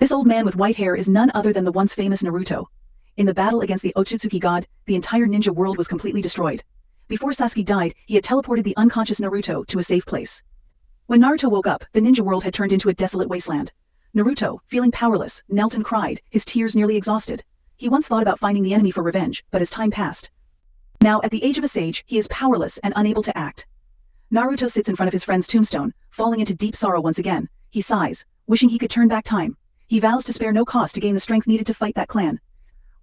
This old man with white hair is none other than the once famous Naruto. In the battle against the Otsutsuki god, the entire ninja world was completely destroyed. Before Sasuke died, he had teleported the unconscious Naruto to a safe place. When Naruto woke up, the ninja world had turned into a desolate wasteland. Naruto, feeling powerless, knelt and cried, his tears nearly exhausted. He once thought about finding the enemy for revenge, but as time passed. Now, at the age of a sage, he is powerless and unable to act. Naruto sits in front of his friend's tombstone, falling into deep sorrow once again. He sighs, wishing he could turn back time. He vows to spare no cost to gain the strength needed to fight that clan.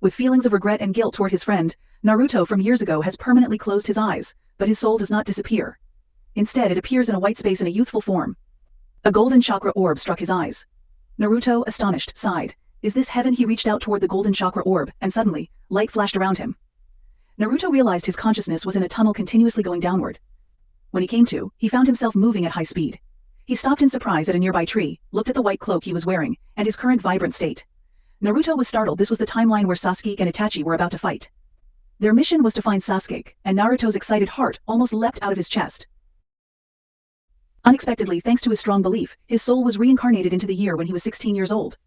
With feelings of regret and guilt toward his friend, Naruto from years ago has permanently closed his eyes, but his soul does not disappear. Instead, it appears in a white space in a youthful form. A golden chakra orb struck his eyes. Naruto, astonished, sighed. Is this heaven? He reached out toward the golden chakra orb, and suddenly, light flashed around him. Naruto realized his consciousness was in a tunnel continuously going downward. When he came to, he found himself moving at high speed. He stopped in surprise at a nearby tree, looked at the white cloak he was wearing, and his current vibrant state. Naruto was startled. This was the timeline where Sasuke and Itachi were about to fight. Their mission was to find Sasuke, and Naruto's excited heart almost leapt out of his chest. Unexpectedly, thanks to his strong belief, his soul was reincarnated into the year when he was 16 years old.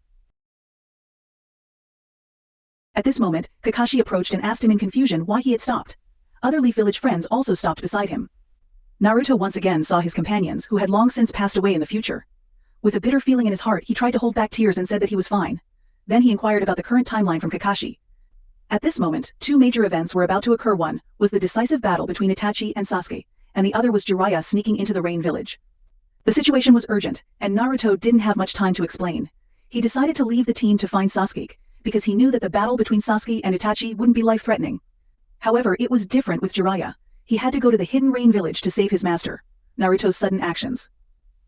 At this moment, Kakashi approached and asked him in confusion why he had stopped. Other Leaf Village friends also stopped beside him. Naruto once again saw his companions, who had long since passed away in the future. With a bitter feeling in his heart, he tried to hold back tears and said that he was fine. Then he inquired about the current timeline from Kakashi. At this moment, two major events were about to occur. One was the decisive battle between Itachi and Sasuke, and the other was Jiraiya sneaking into the Rain Village. The situation was urgent, and Naruto didn't have much time to explain. He decided to leave the team to find Sasuke, because he knew that the battle between Sasuke and Itachi wouldn't be life-threatening. However, it was different with Jiraiya. He had to go to the hidden Rain Village to save his master. Naruto's sudden actions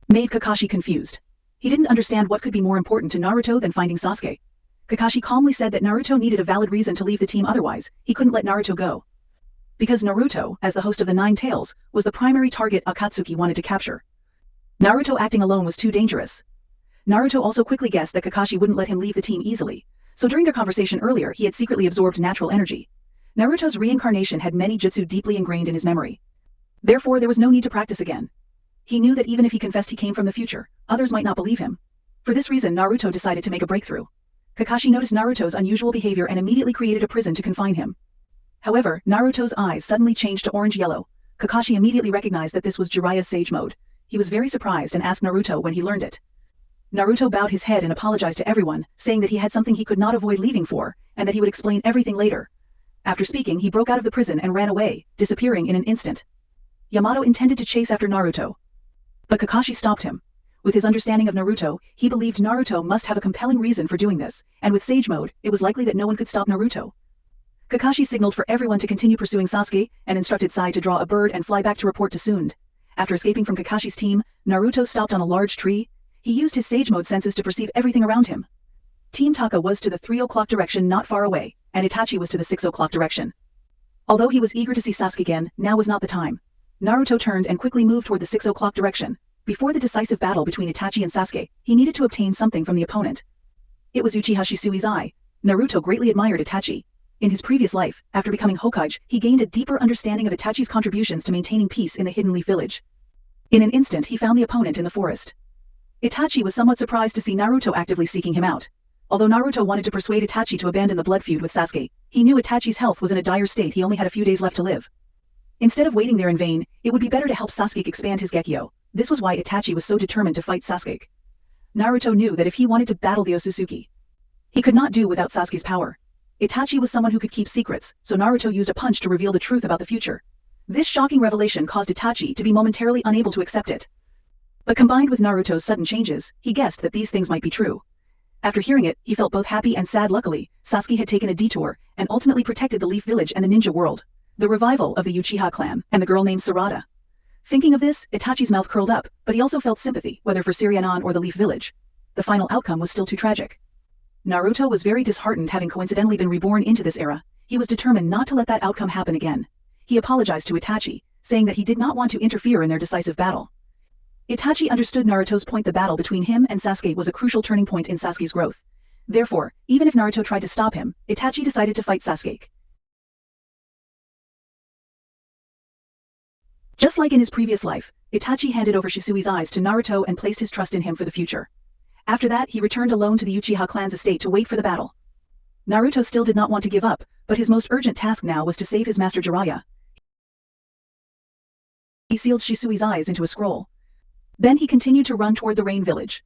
made Kakashi confused. He didn't understand what could be more important to Naruto than finding Sasuke. Kakashi calmly said that Naruto needed a valid reason to leave the team, otherwise, he couldn't let Naruto go. Because Naruto, as the host of the Nine Tails, was the primary target Akatsuki wanted to capture. Naruto acting alone was too dangerous. Naruto also quickly guessed that Kakashi wouldn't let him leave the team easily, so during their conversation earlier he had secretly absorbed natural energy. Naruto's reincarnation had many jutsu deeply ingrained in his memory. Therefore, there was no need to practice again. He knew that even if he confessed he came from the future, others might not believe him. For this reason, Naruto decided to make a breakthrough. Kakashi noticed Naruto's unusual behavior and immediately created a prison to confine him. However, Naruto's eyes suddenly changed to orange-yellow. Kakashi immediately recognized that this was Jiraiya's Sage Mode. He was very surprised and asked Naruto when he learned it. Naruto bowed his head and apologized to everyone, saying that he had something he could not avoid leaving for, and that he would explain everything later. After speaking, he broke out of the prison and ran away, disappearing in an instant. Yamato intended to chase after Naruto, but Kakashi stopped him. With his understanding of Naruto, he believed Naruto must have a compelling reason for doing this, and with Sage Mode, it was likely that no one could stop Naruto. Kakashi signaled for everyone to continue pursuing Sasuke, and instructed Sai to draw a bird and fly back to report to Sund. After escaping from Kakashi's team, Naruto stopped on a large tree. He used his Sage Mode senses to perceive everything around him. Team Taka was to the 3 o'clock direction not far away, and Itachi was to the 6 o'clock direction. Although he was eager to see Sasuke again, now was not the time. Naruto turned and quickly moved toward the 6 o'clock direction. Before the decisive battle between Itachi and Sasuke, he needed to obtain something from the opponent. It was Uchiha Shisui's eye. Naruto greatly admired Itachi. In his previous life, after becoming Hokage, he gained a deeper understanding of Itachi's contributions to maintaining peace in the Hidden Leaf Village. In an instant he found the opponent in the forest. Itachi was somewhat surprised to see Naruto actively seeking him out. Although Naruto wanted to persuade Itachi to abandon the blood feud with Sasuke, he knew Itachi's health was in a dire state. He only had a few days left to live. Instead of waiting there in vain, it would be better to help Sasuke expand his Gekyo. This was why Itachi was so determined to fight Sasuke. Naruto knew that if he wanted to battle the Otsutsuki, he could not do without Sasuke's power. Itachi was someone who could keep secrets, so Naruto used a punch to reveal the truth about the future. This shocking revelation caused Itachi to be momentarily unable to accept it. But combined with Naruto's sudden changes, he guessed that these things might be true. After hearing it, he felt both happy and sad. Luckily, Sasuke had taken a detour, and ultimately protected the Leaf Village and the ninja world. The revival of the Uchiha clan, and the girl named Sarada. Thinking of this, Itachi's mouth curled up, but he also felt sympathy, whether for Siryanan or the Leaf Village. The final outcome was still too tragic. Naruto was very disheartened, having coincidentally been reborn into this era. He was determined not to let that outcome happen again. He apologized to Itachi, saying that he did not want to interfere in their decisive battle. Itachi understood Naruto's point. The battle between him and Sasuke was a crucial turning point in Sasuke's growth. Therefore, even if Naruto tried to stop him, Itachi decided to fight Sasuke. Just like in his previous life, Itachi handed over Shisui's eyes to Naruto and placed his trust in him for the future. After that, he returned alone to the Uchiha clan's estate to wait for the battle. Naruto still did not want to give up, but his most urgent task now was to save his master Jiraiya. He sealed Shisui's eyes into a scroll. Then he continued to run toward the Rain Village.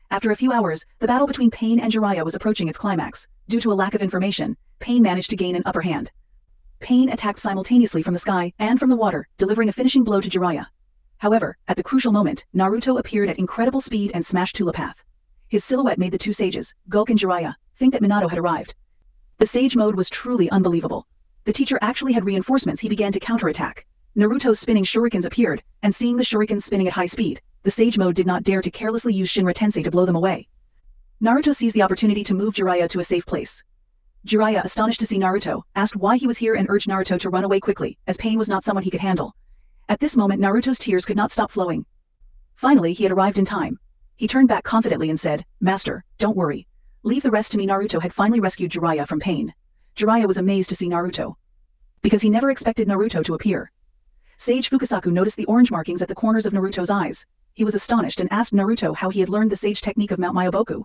After a few hours, the battle between Pain and Jiraiya was approaching its climax. Due to a lack of information, Pain managed to gain an upper hand. Pain attacked simultaneously from the sky and from the water, delivering a finishing blow to Jiraiya. However, at the crucial moment, Naruto appeared at incredible speed and smashed Path. His silhouette made the two sages, Gok and Jiraiya, think that Minato had arrived. The sage mode was truly unbelievable. The teacher actually had reinforcements. He began to counterattack. Naruto's spinning shurikens appeared, and seeing the shurikens spinning at high speed, the sage mode did not dare to carelessly use Shinra Tensei to blow them away. Naruto seized the opportunity to move Jiraiya to a safe place. Jiraiya, astonished to see Naruto, asked why he was here and urged Naruto to run away quickly, as Pain was not someone he could handle. At this moment, Naruto's tears could not stop flowing. Finally, he had arrived in time. He turned back confidently and said, "Master, don't worry. Leave the rest to me." Naruto had finally rescued Jiraiya from Pain. Jiraiya was amazed to see Naruto, because he never expected Naruto to appear. Sage Fukasaku noticed the orange markings at the corners of Naruto's eyes. He was astonished and asked Naruto how he had learned the sage technique of Mount Myoboku.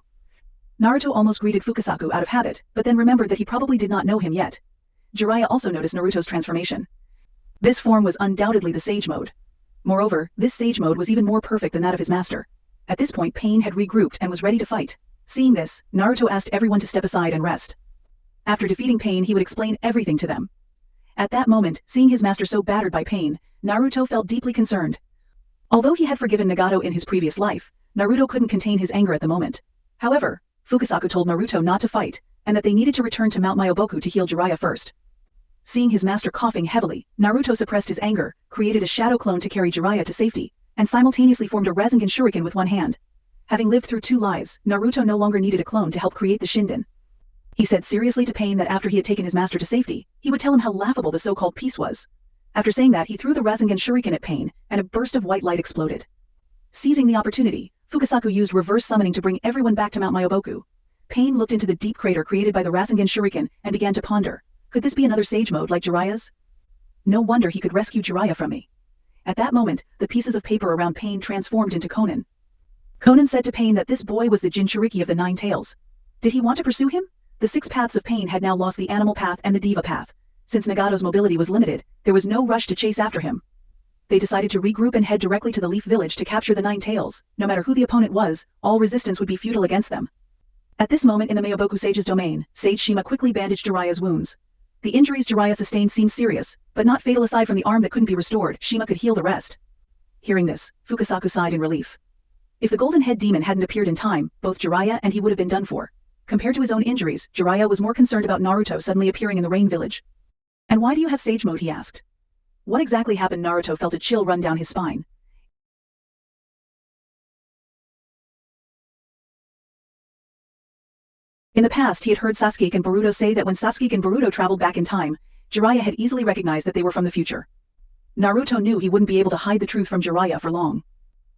Naruto almost greeted Fukasaku out of habit, but then remembered that he probably did not know him yet. Jiraiya also noticed Naruto's transformation. This form was undoubtedly the sage mode. Moreover, this sage mode was even more perfect than that of his master. At this point, Pain had regrouped and was ready to fight. Seeing this, Naruto asked everyone to step aside and rest. After defeating Pain, he would explain everything to them. At that moment, seeing his master so battered by Pain, Naruto felt deeply concerned. Although he had forgiven Nagato in his previous life, Naruto couldn't contain his anger at the moment. However, Fukasaku told Naruto not to fight, and that they needed to return to Mount Myoboku to heal Jiraiya first. Seeing his master coughing heavily, Naruto suppressed his anger, created a shadow clone to carry Jiraiya to safety, and simultaneously formed a Rinnegan shuriken with one hand. Having lived through 2 lives, Naruto no longer needed a clone to help create the Shinden. He said seriously to Pain that after he had taken his master to safety, he would tell him how laughable the so-called peace was. After saying that, he threw the Rasengan shuriken at Pain, and a burst of white light exploded. Seizing the opportunity, Fukasaku used reverse summoning to bring everyone back to Mount Myoboku. Pain looked into the deep crater created by the Rasengan shuriken and began to ponder, could this be another sage mode like Jiraiya's? No wonder he could rescue Jiraiya from me. At that moment, the pieces of paper around Pain transformed into Konan. Konan said to Pain that this boy was the Jinchuriki of the 9 tails. Did he want to pursue him? The 6 paths of Pain had now lost the animal path and the diva path. Since Nagato's mobility was limited, there was no rush to chase after him. They decided to regroup and head directly to the Leaf Village to capture the 9 tails. No matter who the opponent was, all resistance would be futile against them. At this moment in the Myoboku Sage's domain, Sage Shima quickly bandaged Jiraiya's wounds. The injuries Jiraiya sustained seemed serious, but not fatal. Aside from the arm that couldn't be restored, Shima could heal the rest. Hearing this, Fukasaku sighed in relief. If the Golden Head Demon hadn't appeared in time, both Jiraiya and he would have been done for. Compared to his own injuries, Jiraiya was more concerned about Naruto suddenly appearing in the Rain Village. "And why do you have Sage Mode?" he asked. What exactly happened? Naruto felt a chill run down his spine. In the past, he had heard Sasuke and Boruto say that when Sasuke and Boruto traveled back in time, Jiraiya had easily recognized that they were from the future. Naruto knew he wouldn't be able to hide the truth from Jiraiya for long.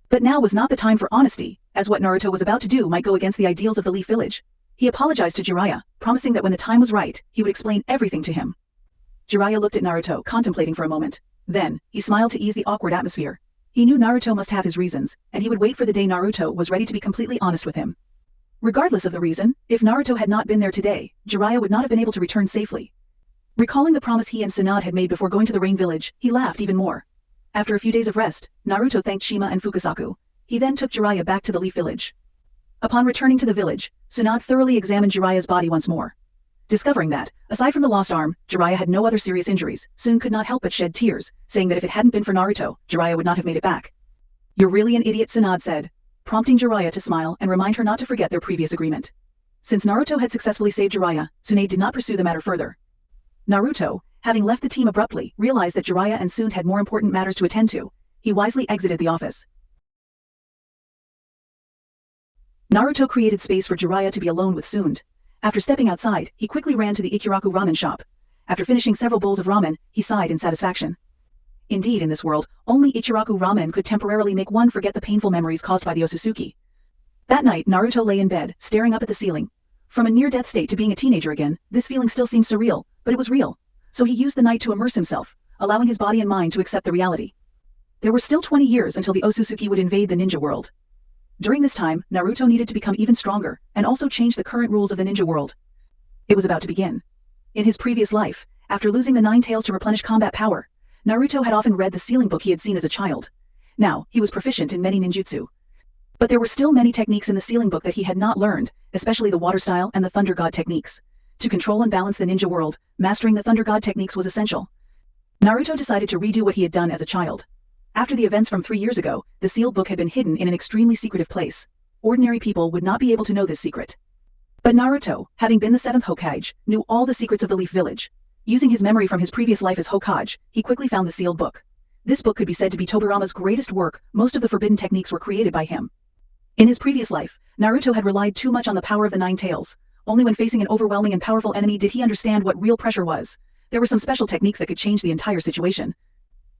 But now was not the time for honesty, as what Naruto was about to do might go against the ideals of the Leaf Village. He apologized to Jiraiya, promising that when the time was right, he would explain everything to him. Jiraiya looked at Naruto, contemplating for a moment. Then, he smiled to ease the awkward atmosphere. He knew Naruto must have his reasons, and he would wait for the day Naruto was ready to be completely honest with him. Regardless of the reason, if Naruto had not been there today, Jiraiya would not have been able to return safely. Recalling the promise he and Tsunade had made before going to the Rain Village, he laughed even more. After a few days of rest, Naruto thanked Shima and Fukasaku. He then took Jiraiya back to the Leaf Village. Upon returning to the village, Tsunade thoroughly examined Jiraiya's body once more. Discovering that, aside from the lost arm, Jiraiya had no other serious injuries, Tsun could not help but shed tears, saying that if it hadn't been for Naruto, Jiraiya would not have made it back. "You're really an idiot," Tsunade said, prompting Jiraiya to smile and remind her not to forget their previous agreement. Since Naruto had successfully saved Jiraiya, Tsunade did not pursue the matter further. Naruto, having left the team abruptly, realized that Jiraiya and Tsun had more important matters to attend to. He wisely exited the office. Naruto created space for Jiraiya to be alone with Tsun. After stepping outside, he quickly ran to the Ikiraku ramen shop. After finishing several bowls of ramen, he sighed in satisfaction. Indeed, in this world, only Ichiraku ramen could temporarily make one forget the painful memories caused by the Otsutsuki. That night, Naruto lay in bed, staring up at the ceiling. From a near-death state to being a teenager again, this feeling still seemed surreal, but it was real. So he used the night to immerse himself, allowing his body and mind to accept the reality. There were still 20 years until the Otsutsuki would invade the ninja world. During this time, Naruto needed to become even stronger, and also change the current rules of the ninja world. It was about to begin. In his previous life, after losing the 9 tails to replenish combat power, Naruto had often read the sealing book he had seen as a child. Now, he was proficient in many ninjutsu. But there were still many techniques in the sealing book that he had not learned, especially the water style and the thunder god techniques. To control and balance the ninja world, mastering the thunder god techniques was essential. Naruto decided to redo what he had done as a child. After the events from 3 years ago, the sealed book had been hidden in an extremely secretive place. Ordinary people would not be able to know this secret. But Naruto, having been the 7th Hokage, knew all the secrets of the Leaf Village. Using his memory from his previous life as Hokage, he quickly found the sealed book. This book could be said to be Tobirama's greatest work. Most of the forbidden techniques were created by him. In his previous life, Naruto had relied too much on the power of the 9 tails. Only when facing an overwhelming and powerful enemy did he understand what real pressure was. There were some special techniques that could change the entire situation.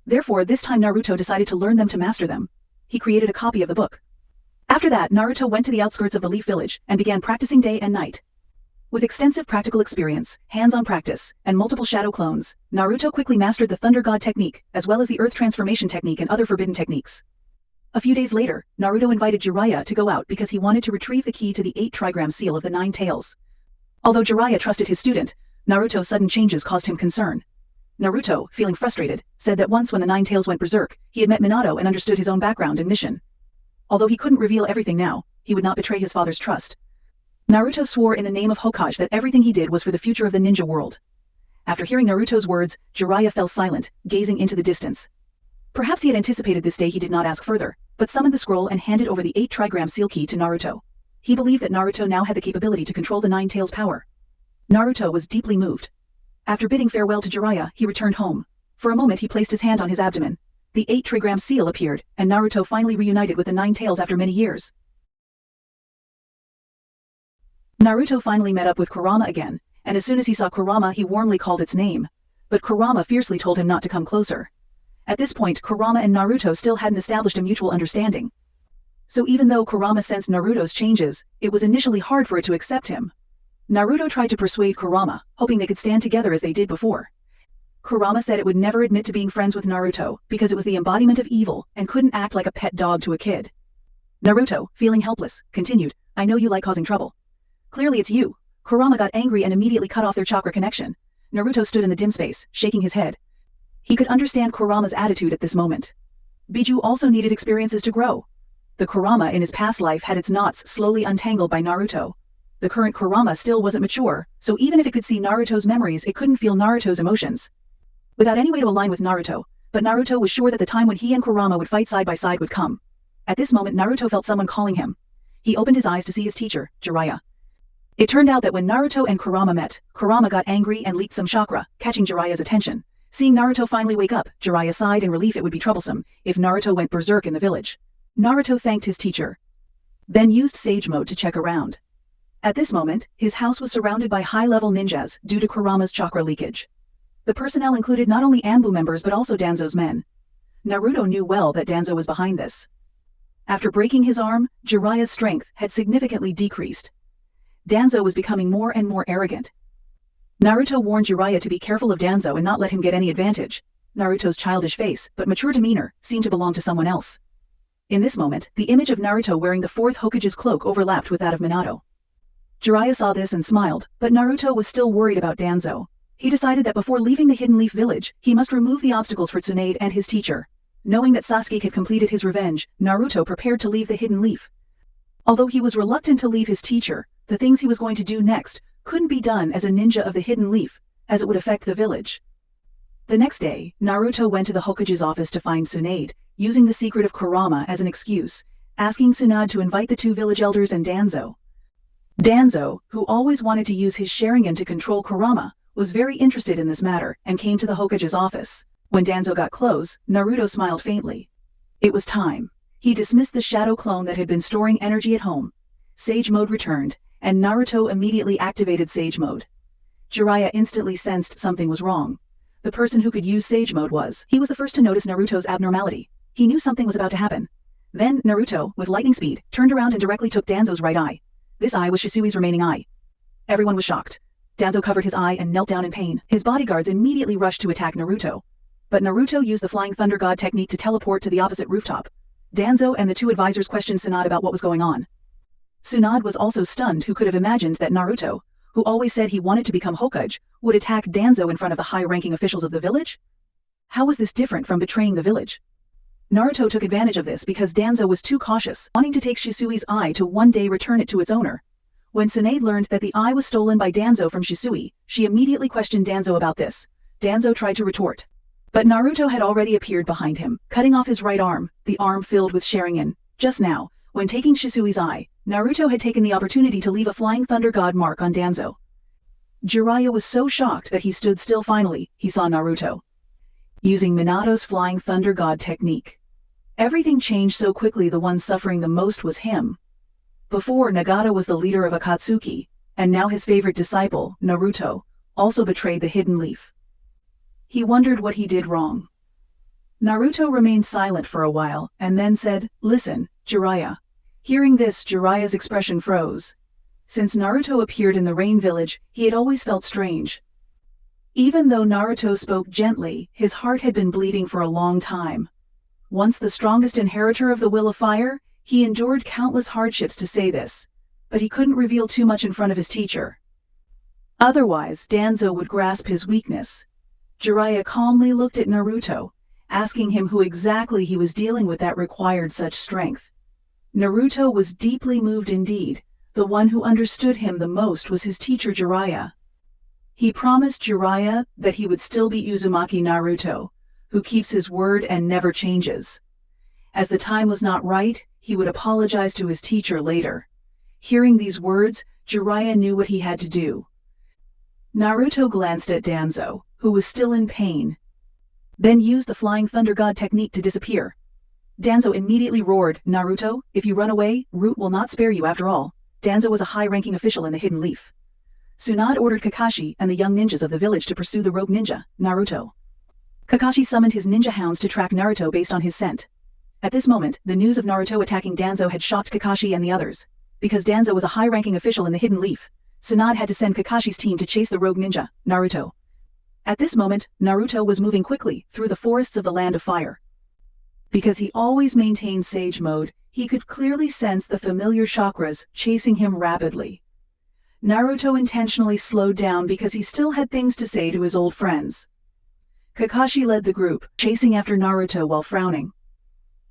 Therefore, this time Naruto decided to learn them to master them. He created a copy of the book. After that, Naruto went to the outskirts of the Leaf Village and began practicing day and night. With extensive practical experience, hands-on practice, and multiple shadow clones, Naruto quickly mastered the Thunder God technique, as well as the Earth Transformation technique and other forbidden techniques. A few days later, Naruto invited Jiraiya to go out because he wanted to retrieve the key to the 8 trigram seal of the 9 tails. Although Jiraiya trusted his student, Naruto's sudden changes caused him concern. Naruto, feeling frustrated, said that once when the 9 tails went berserk, he had met Minato and understood his own background and mission. Although he couldn't reveal everything now, he would not betray his father's trust. Naruto swore in the name of Hokage that everything he did was for the future of the ninja world. After hearing Naruto's words, Jiraiya fell silent, gazing into the distance. Perhaps he had anticipated this day. He did not ask further, but summoned the scroll and handed over the 8 trigram seal key to Naruto. He believed that Naruto now had the capability to control the 9 tails power. Naruto was deeply moved. After bidding farewell to Jiraiya, he returned home. For a moment he placed his hand on his abdomen. The 8 trigram seal appeared, and Naruto finally reunited with the 9 tails after many years. Naruto finally met up with Kurama again, and as soon as he saw Kurama he warmly called its name. But Kurama fiercely told him not to come closer. At this point, Kurama and Naruto still hadn't established a mutual understanding. So even though Kurama sensed Naruto's changes, it was initially hard for it to accept him. Naruto tried to persuade Kurama, hoping they could stand together as they did before. Kurama said it would never admit to being friends with Naruto because it was the embodiment of evil and couldn't act like a pet dog to a kid. Naruto, feeling helpless, continued, "I know you like causing trouble." "Clearly it's you." Kurama got angry and immediately cut off their chakra connection. Naruto stood in the dim space, shaking his head. He could understand Kurama's attitude at this moment. Biju also needed experiences to grow. The Kurama in his past life had its knots slowly untangled by Naruto. The current Kurama still wasn't mature, so even if it could see Naruto's memories, it couldn't feel Naruto's emotions. Without any way to align with Naruto, but Naruto was sure that the time when he and Kurama would fight side by side would come. At this moment Naruto felt someone calling him. He opened his eyes to see his teacher, Jiraiya. It turned out that when Naruto and Kurama met, Kurama got angry and leaked some chakra, catching Jiraiya's attention. Seeing Naruto finally wake up, Jiraiya sighed in relief. It would be troublesome if Naruto went berserk in the village. Naruto thanked his teacher, then used Sage Mode to check around. At this moment, his house was surrounded by high-level ninjas due to Kurama's chakra leakage. The personnel included not only Anbu members but also Danzo's men. Naruto knew well that Danzo was behind this. After breaking his arm, Jiraiya's strength had significantly decreased. Danzo was becoming more and more arrogant. Naruto warned Jiraiya to be careful of Danzo and not let him get any advantage. Naruto's childish face, but mature demeanor, seemed to belong to someone else. In this moment, the image of Naruto wearing the 4th Hokage's cloak overlapped with that of Minato. Jiraiya saw this and smiled, but Naruto was still worried about Danzo. He decided that before leaving the Hidden Leaf Village, he must remove the obstacles for Tsunade and his teacher. Knowing that Sasuke had completed his revenge, Naruto prepared to leave the Hidden Leaf. Although he was reluctant to leave his teacher, the things he was going to do next couldn't be done as a ninja of the Hidden Leaf, as it would affect the village. The next day, Naruto went to the Hokage's office to find Tsunade, using the secret of Kurama as an excuse, asking Tsunade to invite the 2 village elders and Danzo. Danzo, who always wanted to use his shuriken to control Kurama, was very interested in this matter and came to the Hokage's office. When Danzo got close, Naruto smiled faintly. It was time. He dismissed the shadow clone that had been storing energy at home. Sage Mode returned, and Naruto immediately activated Sage Mode. Jiraiya instantly sensed something was wrong. The person who could use Sage Mode he was the first to notice Naruto's abnormality. He knew something was about to happen. Then, Naruto, with lightning speed, turned around and directly took Danzo's right eye. This eye was Shisui's remaining eye. Everyone was shocked. Danzo covered his eye and knelt down in pain. His bodyguards immediately rushed to attack Naruto. But Naruto used the Flying Thunder God technique to teleport to the opposite rooftop. Danzo and the two advisors questioned Tsunade about what was going on. Tsunade was also stunned. Who could have imagined that Naruto, who always said he wanted to become Hokage, would attack Danzo in front of the high-ranking officials of the village? How was this different from betraying the village? Naruto took advantage of this because Danzo was too cautious, wanting to take Shisui's eye to one day return it to its owner. When Tsunade learned that the eye was stolen by Danzo from Shisui, she immediately questioned Danzo about this. Danzo tried to retort, but Naruto had already appeared behind him, cutting off his right arm, the arm filled with shuriken. Just now, when taking Shisui's eye, Naruto had taken the opportunity to leave a flying thunder god mark on Danzo. Jiraiya was so shocked that he stood still. Finally, he saw Naruto using Minato's flying thunder god technique. Everything changed so quickly. The one suffering the most was him. Before, Nagata was the leader of Akatsuki, and now his favorite disciple, Naruto, also betrayed the hidden leaf. He wondered what he did wrong. Naruto remained silent for a while, and then said, "Listen, Jiraiya." Hearing this, Jiraiya's expression froze. Since Naruto appeared in the Rain Village, he had always felt strange. Even though Naruto spoke gently, his heart had been bleeding for a long time. Once the strongest inheritor of the Will of Fire, he endured countless hardships to say this, but he couldn't reveal too much in front of his teacher. Otherwise, Danzo would grasp his weakness. Jiraiya calmly looked at Naruto, asking him who exactly he was dealing with that required such strength. Naruto was deeply moved indeed. The one who understood him the most was his teacher Jiraiya. He promised Jiraiya that he would still be Uzumaki Naruto, who keeps his word and never changes. As the time was not right, he would apologize to his teacher later. Hearing these words, Jiraiya knew what he had to do. Naruto glanced at Danzo, who was still in pain, then used the Flying Thunder God technique to disappear. Danzo immediately roared, "Naruto, if you run away, Root will not spare you after all." Danzo was a high-ranking official in the Hidden Leaf. Tsunade ordered Kakashi and the young ninjas of the village to pursue the rogue ninja, Naruto. Kakashi summoned his ninja hounds to track Naruto based on his scent. At this moment, the news of Naruto attacking Danzo had shocked Kakashi and the others. Because Danzo was a high-ranking official in the Hidden Leaf, Tsunade had to send Kakashi's team to chase the rogue ninja, Naruto. At this moment, Naruto was moving quickly through the forests of the Land of Fire. Because he always maintained Sage Mode, he could clearly sense the familiar chakras chasing him rapidly. Naruto intentionally slowed down because he still had things to say to his old friends. Kakashi led the group, chasing after Naruto while frowning.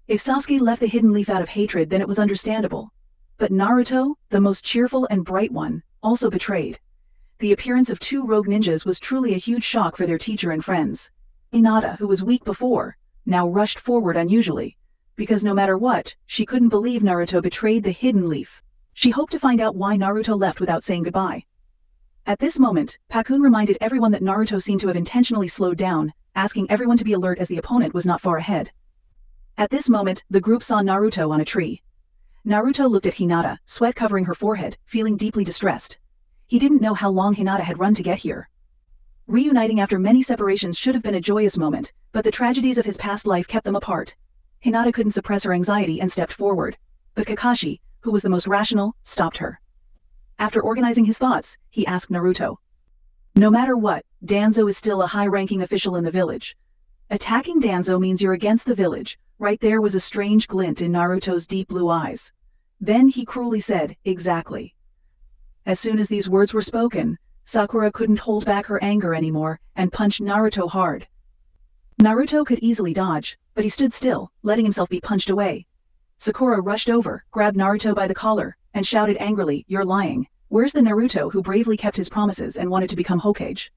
If Sasuke left the Hidden Leaf out of hatred, then it was understandable. But Naruto, the most cheerful and bright one, also betrayed. The appearance of two rogue ninjas was truly a huge shock for their teacher and friends. Hinata, who was weak before, now rushed forward unusually, because no matter what, she couldn't believe Naruto betrayed the Hidden Leaf. She hoped to find out why Naruto left without saying goodbye. At this moment, Pakun reminded everyone that Naruto seemed to have intentionally slowed down, asking everyone to be alert as the opponent was not far ahead. At this moment, the group saw Naruto on a tree. Naruto looked at Hinata, sweat covering her forehead, feeling deeply distressed. He didn't know how long Hinata had run to get here. Reuniting after many separations should have been a joyous moment, but the tragedies of his past life kept them apart. Hinata couldn't suppress her anxiety and stepped forward, but Kakashi, who was the most rational, stopped her. After organizing his thoughts, he asked Naruto, "No matter what, Danzo is still a high-ranking official in the village. Attacking Danzo means you're against the village." Right there was a strange glint in Naruto's deep blue eyes. Then he cruelly said, "Exactly." As soon as these words were spoken, Sakura couldn't hold back her anger anymore and punched Naruto hard. Naruto could easily dodge, but he stood still, letting himself be punched away. Sakura rushed over, grabbed Naruto by the collar, and shouted angrily, "You're lying. Where's the Naruto who bravely kept his promises and wanted to become Hokage?"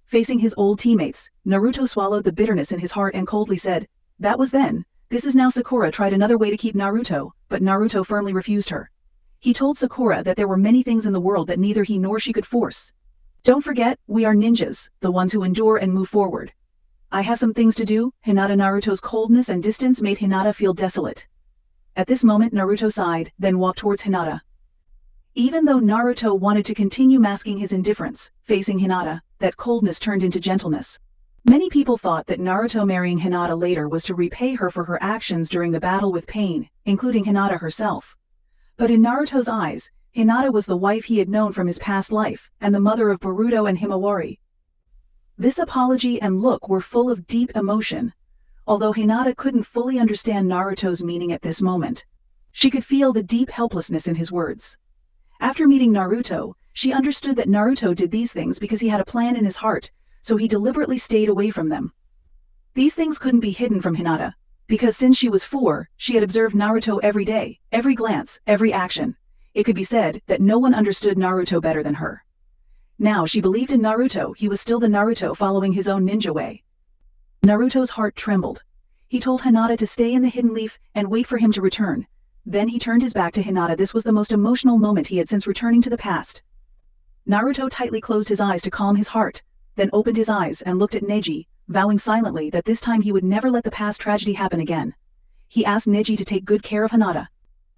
Facing his old teammates, Naruto swallowed the bitterness in his heart and coldly said, "That was then. This is now." Sakura tried another way to keep Naruto, but Naruto firmly refused her. He told Sakura that there were many things in the world that neither he nor she could force. "Don't forget, we are ninjas, the ones who endure and move forward. I have some things to do." Naruto's coldness and distance made Hinata feel desolate. At this moment, Naruto sighed, then walked towards Hinata. Even though Naruto wanted to continue masking his indifference, facing Hinata, that coldness turned into gentleness. Many people thought that Naruto marrying Hinata later was to repay her for her actions during the battle with Pain, including Hinata herself. But in Naruto's eyes, Hinata was the wife he had known from his past life, and the mother of Boruto and Himawari. This apology and look were full of deep emotion. although Hinata couldn't fully understand Naruto's meaning at this moment. She could feel the deep helplessness in his words. After meeting Naruto, she understood that Naruto did these things because he had a plan in his heart, so he deliberately stayed away from them. These things couldn't be hidden from Hinata, because since she was 4, she had observed Naruto every day, every glance, every action. It could be said that no one understood Naruto better than her. Now she believed in Naruto. He was still the Naruto following his own ninja way. Naruto's heart trembled. He told Hinata to stay in the hidden leaf and wait for him to return. Then he turned his back to Hinata. This was the most emotional moment he had since returning to the past. Naruto tightly closed his eyes to calm his heart, then opened his eyes and looked at Neji, vowing silently that this time he would never let the past tragedy happen again. He asked Neji to take good care of Hinata.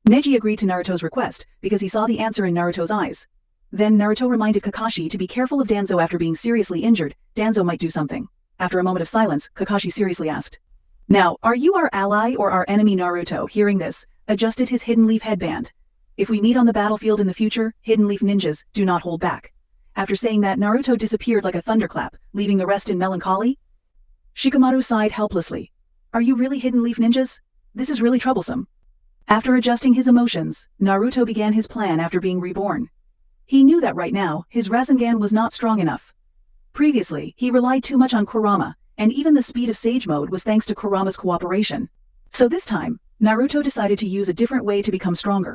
Neji agreed to Naruto's request because he saw the answer in Naruto's eyes. Then Naruto reminded Kakashi to be careful of Danzo after being seriously injured. Danzo might do something. After a moment of silence, Kakashi seriously asked, "Now, are you our ally or our enemy?" Naruto, hearing this, adjusted his hidden leaf headband. "If we meet on the battlefield in the future, hidden leaf ninjas do not hold back." After saying that, Naruto disappeared like a thunderclap, leaving the rest in melancholy. Shikamaru sighed helplessly. "Are you really hidden leaf ninjas? This is really troublesome." After adjusting his emotions, Naruto began his plan after being reborn. He knew that right now, his Rasengan was not strong enough. Previously, he relied too much on Kurama, and even the speed of Sage Mode was thanks to Kurama's cooperation. So this time, Naruto decided to use a different way to become stronger.